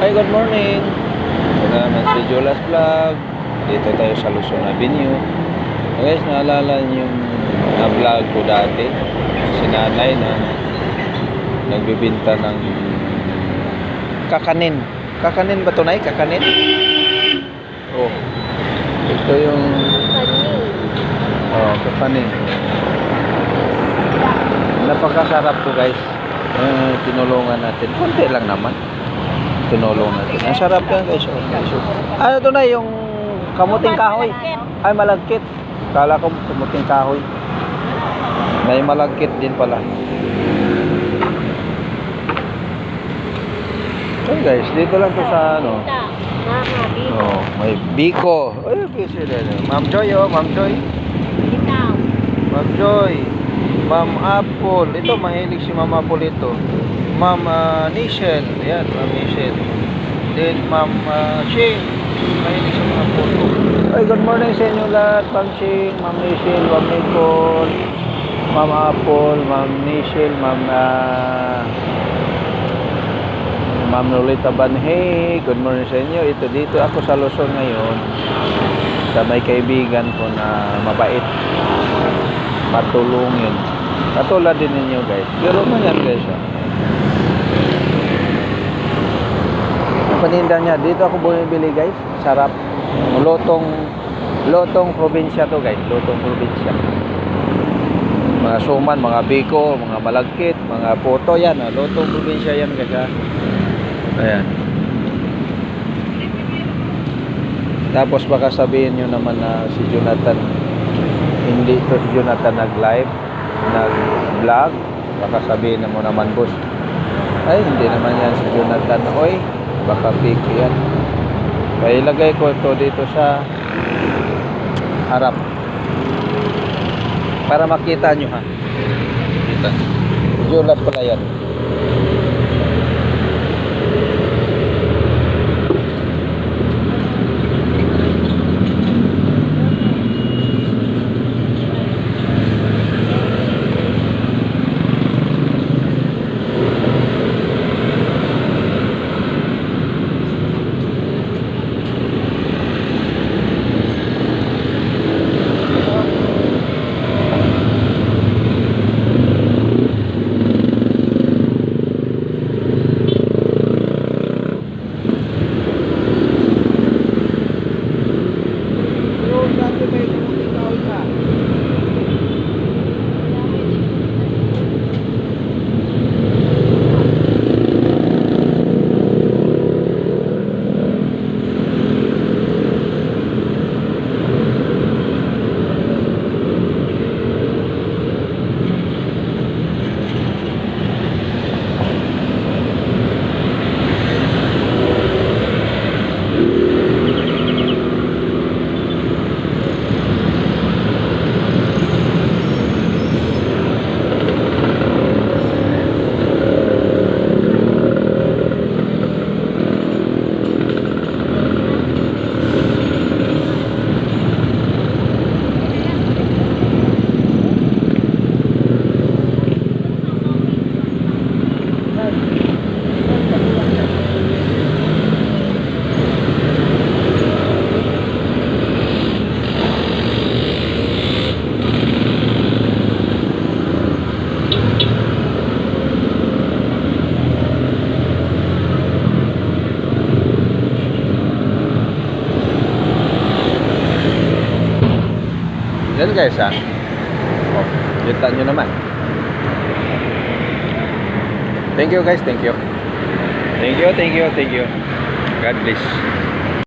Hi, good morning. Ito naman si Jolas Vlog. Dito tayo sa Luzon Avenue. Guys, naalala niyo yung na-vlog ko dati? Si nanay na nagbibinta ng kakanin. Kakanin ba ito, Nay? Kakanin? Oh. Ito yung kakanin. Napakasarap to, guys. Tinulungan natin. Kunti lang naman. Tinulong natin. Ang sarap yan, guys. Ano ito na yung kamuting kahoy? Ay, malagkit. Kala ko kamuting kahoy. May malagkit din pala. So guys, dito lang to sa ano. Oh, may biko. Ay, busy din. Ma'am Joy, oh, Ma'am Joy. Ma'am Joy. Ma'am Apple. Ito, mahilig si Ma'am Apple ito. Ma'am Nishel. Ayan, Ma'am Nishel. Then, Ma'am Ching. Mahilig sa mga photo. Ay, good morning sa inyo lahat. Ma'am Ching, Ma'am Nishel, Ma'am Nicole, Ma'am Apple, Ma'am Nishel, Ma'am Lolita Banhay. Good morning sa inyo. Ito dito ako sa Luzon ngayon. Sa may kaibigan ko na mabait. Matulungin. Katulad din ninyo, guys. Pero mo yan, guys. Paninda niya. Dito ako bumibili, guys. Sarap. Lotong probinsya to, guys. Lotong probinsya. Mga suman, mga biko, mga malagkit, mga poto yan. Lotong probinsya yan, guys. Ayan. Tapos baka sabihin nyo naman na si Jonathan, hindi to si Jonathan nag-live, nag-vlog. Baka sabihin mo naman, boss, ay hindi naman yan si Jonathan. Oy, baka fake yan. Kaya ilagay ko ito dito sa harap para makita nyo, ha. Kita Jolas pala yan. Yan, guys, ha. Oh, kita nyo naman. Thank you, guys. Thank you. Thank you. God bless.